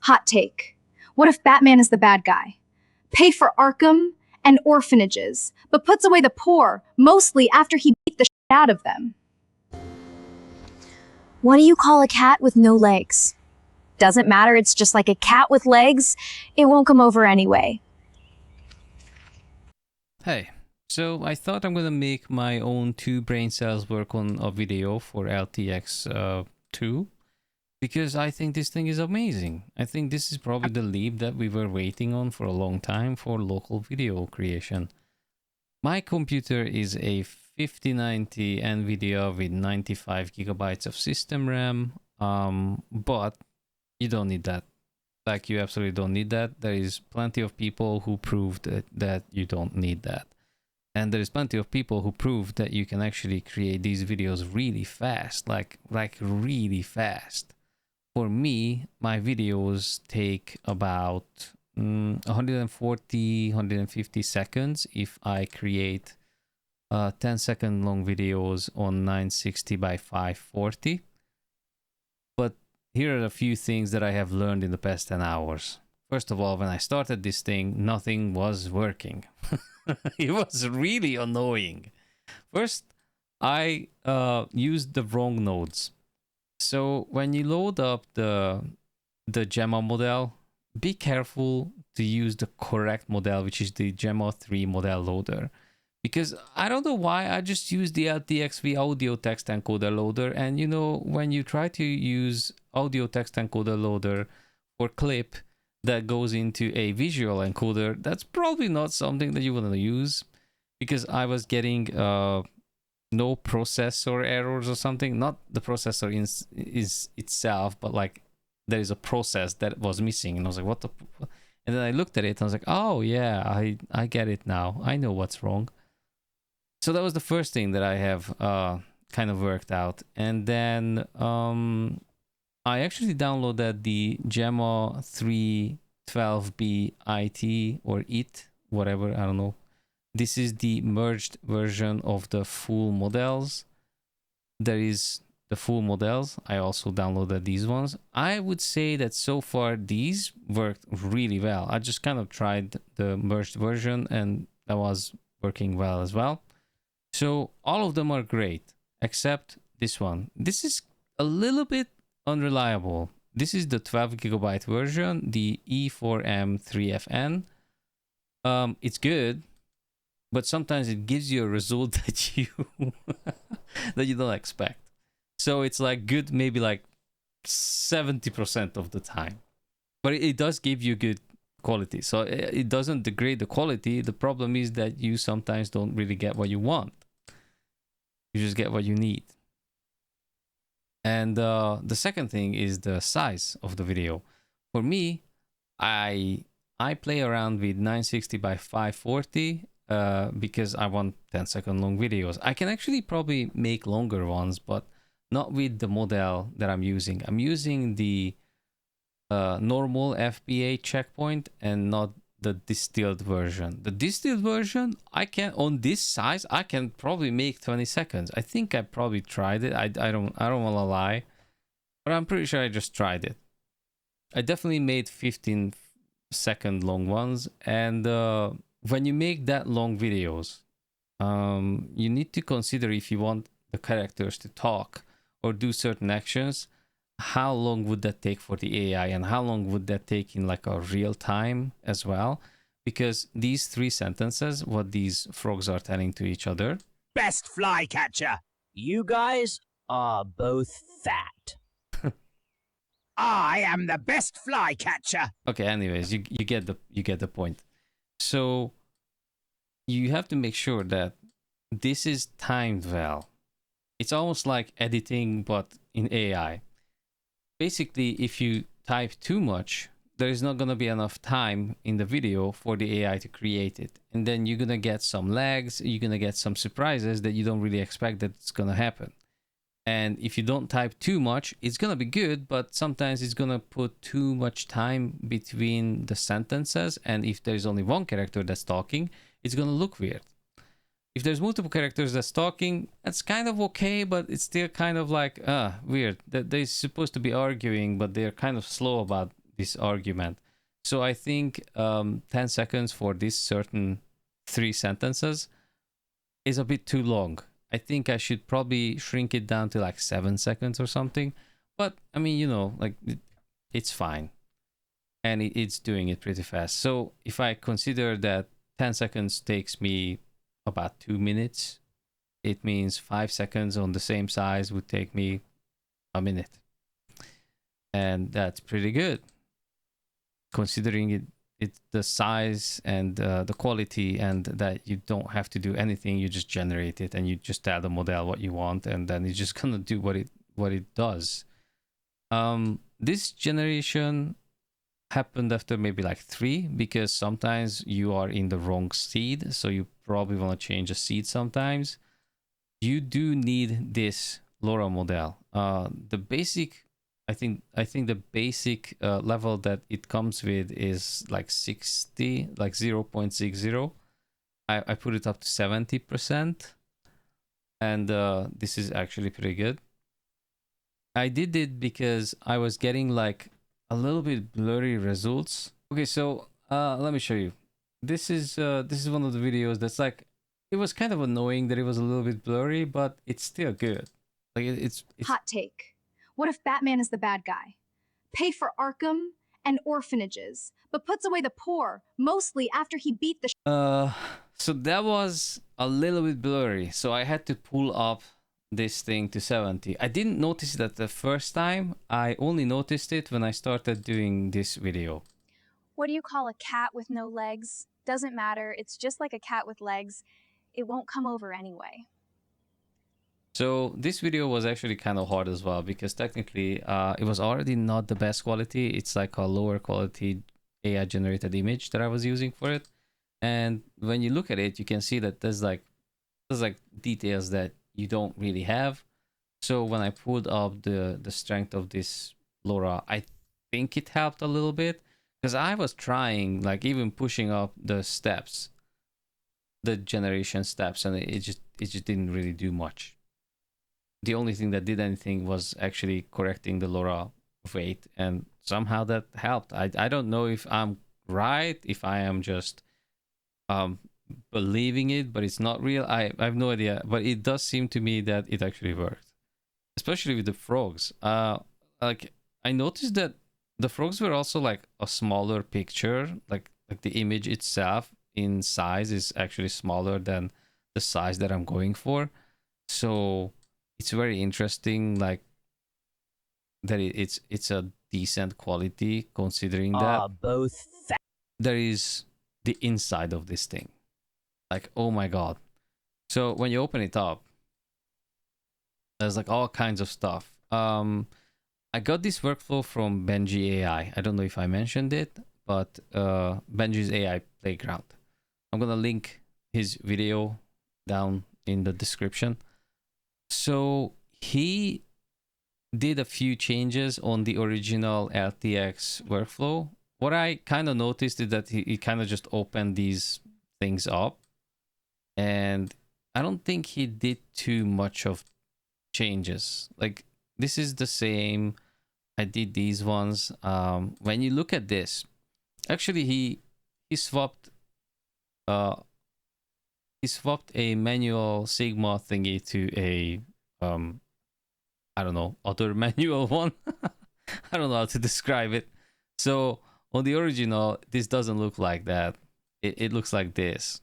Hot take. What if Batman is the bad guy? Pay for Arkham and orphanages, but puts away the poor, mostly after he beat the shit out of them. What do you call a cat with no legs? Doesn't matter, it's just like a cat with legs. It won't come over anyway. Hey, so I thought I'm gonna make my own 2 brain cells work on a video for LTXV2 because I think this thing is amazing. I think this is probably the leap that we were waiting on for a long time for local video creation. My computer is a 5090 NVIDIA with 95 gigabytes of system RAM, but you don't need that. Like, you absolutely don't need that. There is plenty of people who proved that you don't need that. And there is plenty of people who proved that you can actually create these videos really fast, like really fast. For me, my videos take about 140, 150 seconds if I create 10-second long videos on 960 by 540. But here are a few things that I have learned in the past 10 hours. First of all, when I started this thing, nothing was working. It was really annoying. First, I used the wrong nodes. So when you load up the Gemma model, be careful to use the correct model, which is the Gemma 3 model loader. Because I don't know why, I just used the LTXV audio text encoder loader, and you know, when you try to use audio text encoder loader for clip that goes into a visual encoder, that's probably not something that you want to use, because I was getting no processor errors or something. Not the processor is itself, but like there is a process that was missing, and I was like, what the? And then I looked at it and I was like, oh yeah, I get it now. I know what's wrong. So that was the first thing that I have kind of worked out. And then I actually downloaded the Gemma 312B IT or IT, whatever, I don't know. This is the merged version of the full models. There is the full models. I also downloaded these ones. I would say that so far these worked really well. I just kind of tried the merged version and that was working well as well. So all of them are great, except this one. This is a little bit unreliable. This is the 12 gigabyte version, the E4M3FN. It's good, but sometimes it gives you a result that you that you don't expect. So it's like good, maybe like 70% of the time, but it does give you good quality. So it doesn't degrade the quality. The problem is that you sometimes don't really get what you want. You just get what you need. And the second thing is the size of the video. For me, I play around with 960 by 540 because I want 10-second long videos. I can actually probably make longer ones, but not with the model that I'm using. I'm using the normal FBA checkpoint and not the distilled version. The distilled version, I can, on this size, I can probably make 20 seconds. I think I probably tried it. I don't want to lie, but I'm pretty sure I just tried it. I definitely made 15-second long ones, and when you make that long videos, you need to consider if you want the characters to talk or do certain actions, how long would that take for the AI, and how long would that take in like a real time as well? Because these 3 sentences, what these frogs are telling to each other. Best flycatcher. You guys are both fat. I am the best flycatcher. Okay, anyways, you get the point. So you have to make sure that this is timed well. It's almost like editing, but in AI. Basically, if you type too much, there is not going to be enough time in the video for the AI to create it. And then you're going to get some lags, you're going to get some surprises that you don't really expect that it's going to happen. And if you don't type too much, it's going to be good, but sometimes it's going to put too much time between the sentences. And if there's only one character that's talking, it's going to look weird. If there's multiple characters that's talking, that's kind of okay, but it's still kind of like, weird. That they're supposed to be arguing, but they're kind of slow about this argument. So I think 10 seconds for this certain 3 sentences is a bit too long. I think I should probably shrink it down to like 7 seconds or something. But I mean, you know, like it's fine. And it's doing it pretty fast. So if I consider that 10 seconds takes me about 2 minutes, it means 5 seconds on the same size would take me a minute. And that's pretty good, considering it the size and the quality, and that you don't have to do anything. You just generate it and you just tell the model what you want, and then it's just gonna do what it does. This generation happened after maybe like 3, because sometimes you are in the wrong seed, so you probably want to change a seed sometimes. You do need this Lora model. The basic, I think the basic level that it comes with is like 60, like 0.60. I put it up to 70%, and this is actually pretty good. I did it because I was getting like a little bit blurry results. Okay, so let me show you. This is one of the videos that's like, it was kind of annoying that it was a little bit blurry, but it's still good. Like it's Hot take. What if Batman is the bad guy? Pay for Arkham and orphanages, but puts away the poor, mostly after he beat the so that was a little bit blurry, so I had to pull up this thing to 70. I didn't notice that the first time. I only noticed it when I started doing this video. What do you call a cat with no legs? Doesn't matter, it's just like a cat with legs. It won't come over anyway. So this video was actually kind of hard as well, because technically it was already not the best quality. It's like a lower quality AI generated image that I was using for it. And when you look at it, you can see that there's like details that you don't really have. So when I pulled up the strength of this Lora, I think it helped a little bit, because I was trying, like, even pushing up the steps, the generation steps, and it just didn't really do much. The only thing that did anything was actually correcting the Lora weight, and somehow that helped. I don't know if I'm right, if I am just believing it, but it's not real. I have no idea, but it does seem to me that it actually worked, especially with the frogs. Like, I noticed that the frogs were also like a smaller picture, like the image itself in size is actually smaller than the size that I'm going for. So it's very interesting, like, that it's a decent quality, considering that Both fat. there is the inside of this thing. Like, oh my god. So when you open it up, there's like all kinds of stuff. I got this workflow from Benji AI. I don't know if I mentioned it, but Benji's AI Playground. I'm gonna link his video down in the description. So he did a few changes on the original LTX workflow. What I kind of noticed is that he kind of just opened these things up, and I don't think he did too much of changes. Like, this is the same. I did these ones. When you look at this, actually he swapped a manual Sigma thingy to a I don't know, other manual one. I don't know how to describe it. So on the original, this doesn't look like that. It looks like this.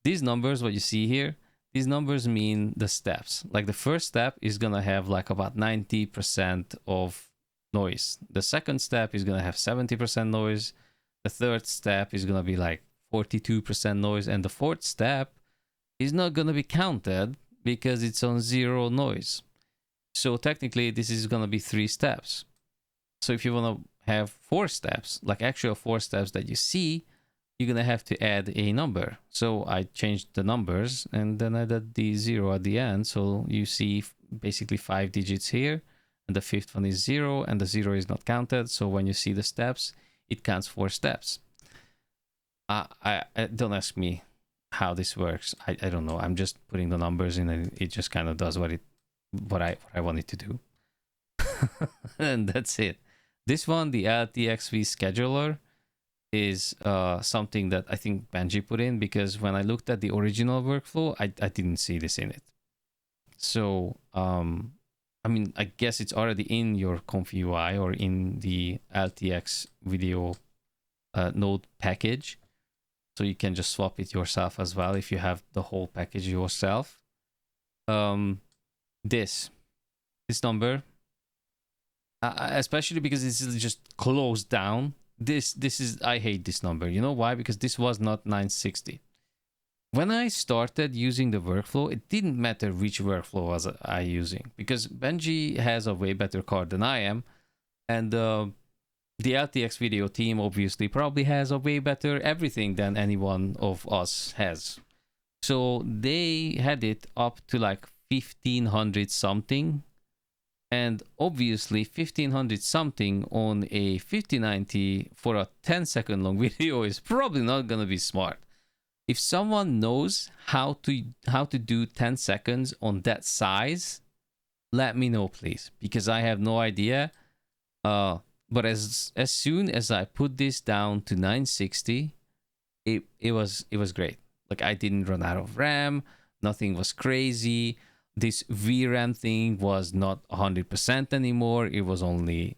These numbers, what you see here, these numbers mean the steps. Like, the first step is gonna have like about 90% of noise. The second step is gonna have 70% noise. The third step is gonna be like 42% noise, and the fourth step is not gonna be counted because it's on 0 noise. So technically this is gonna be 3 steps. So if you wanna have 4 steps, like actual 4 steps that you see, you're gonna have to add a number. So I changed the numbers and then I added the 0 at the end. So you see basically 5 digits here, and the 5th one is 0, and the 0 is not counted. So when you see the steps, it counts 4 steps. I don't ask me how this works. I don't know. I'm just putting the numbers in, and it just kind of does what I want it to do. And that's it. This one, the LTXV scheduler, is something that I think Benji put in, because when I looked at the original workflow, I didn't see this in it. So I mean, I guess it's already in your conf UI or in the LTX video node package, so you can just swap it yourself as well if you have the whole package yourself. This number, especially because this is just closed down. This is, I hate this number. You know why? Because this was not 960. When I started using the workflow, it didn't matter which workflow was I using, because Benji has a way better card than I am, and the LTX video team obviously probably has a way better everything than any one of us has. So they had it up to like 1500 something, and obviously 1500 something on a 5090 for a 10-second long video is probably not gonna be smart. If someone knows how to do 10 seconds on that size, let me know, please, because I have no idea. But as soon as I put this down to 960, it was great. Like, I didn't run out of RAM, nothing was crazy. This VRAM thing was not 100% anymore. It was only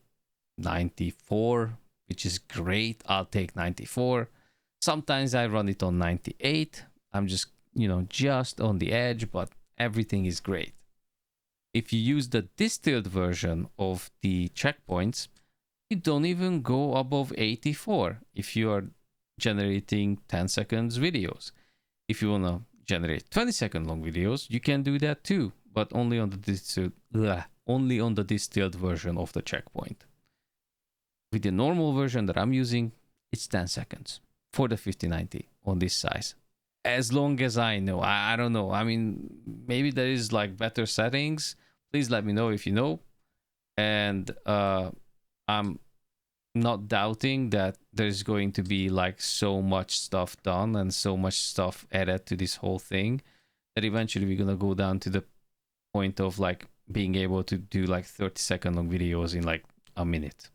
94, which is great. I'll take 94. Sometimes I run it on 98. I'm just, just on the edge, but everything is great. If you use the distilled version of the checkpoints, you don't even go above 84 if you are generating 10 seconds videos. If you want to generate 20-second long videos, you can do that too, but only on the distilled version of the checkpoint. With the normal version that I'm using, it's 10 seconds. For the 5090 on this size, as long as I know. I don't know, I mean, maybe there is like better settings. Please let me know if you know. And I'm not doubting that there's going to be like so much stuff done and so much stuff added to this whole thing that eventually we're gonna go down to the point of like being able to do like 30-second long videos in like a minute.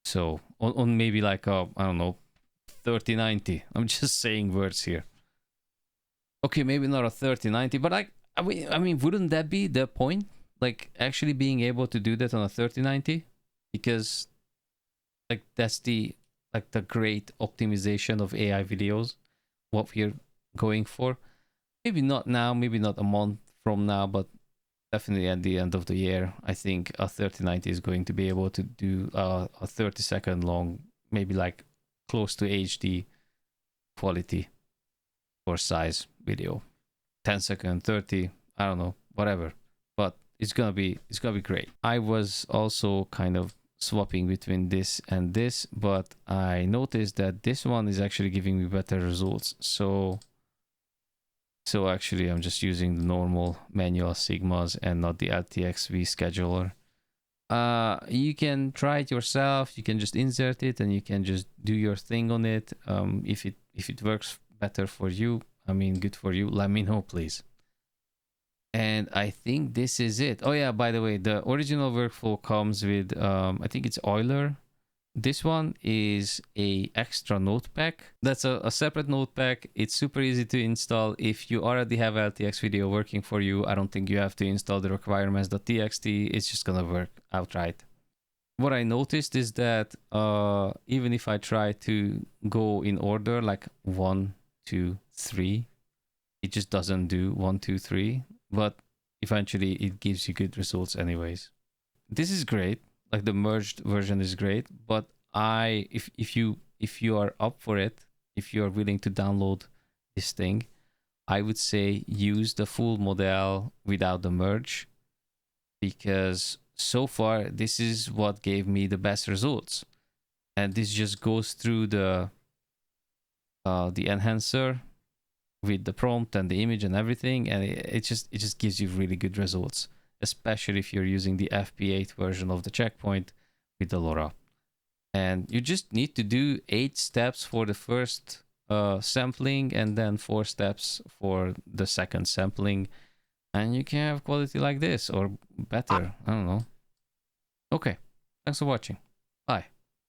So on maybe like I don't know, 3090. I'm just saying words here. Okay, maybe not a 3090, but I mean, wouldn't that be the point? Like, actually being able to do that on a 3090? Because like that's the great optimization of AI videos, what we're going for. Maybe not now, maybe not a month from now, but definitely at the end of the year, I think a 3090 is going to be able to do a 30-second long, maybe like close to HD quality or size video. 10-second, 30, I don't know, whatever. But it's gonna be great. I was also kind of swapping between this and this, but I noticed that this one is actually giving me better results. So actually I'm just using the normal manual Sigmas and not the LTXV scheduler. You can try it yourself. You can just insert it and you can just do your thing on it. If it works better for you, I mean, good for you. Let me know, please. And I think this is it. Oh yeah, by the way, the original workflow comes with I think it's Euler. This one is a extra node pack. That's a separate node pack. It's super easy to install. If you already have LTX video working for you, I don't think you have to install the requirements.txt. It's just gonna work outright. What I noticed is that even if I try to go in order, like 1, 2, 3, it just doesn't do 1, 2, 3. But eventually it gives you good results anyways. This is great. Like, the merged version is great, but if you are up for it, if you are willing to download this thing, I would say use the full model without the merge, because so far this is what gave me the best results. And this just goes through the enhancer with the prompt and the image and everything, and it just gives you really good results, especially if you're using the FP8 version of the checkpoint with the Lora. And you just need to do 8 steps for the first sampling and then 4 steps for the second sampling, and you can have quality like this or better. I don't know. Okay, thanks for watching.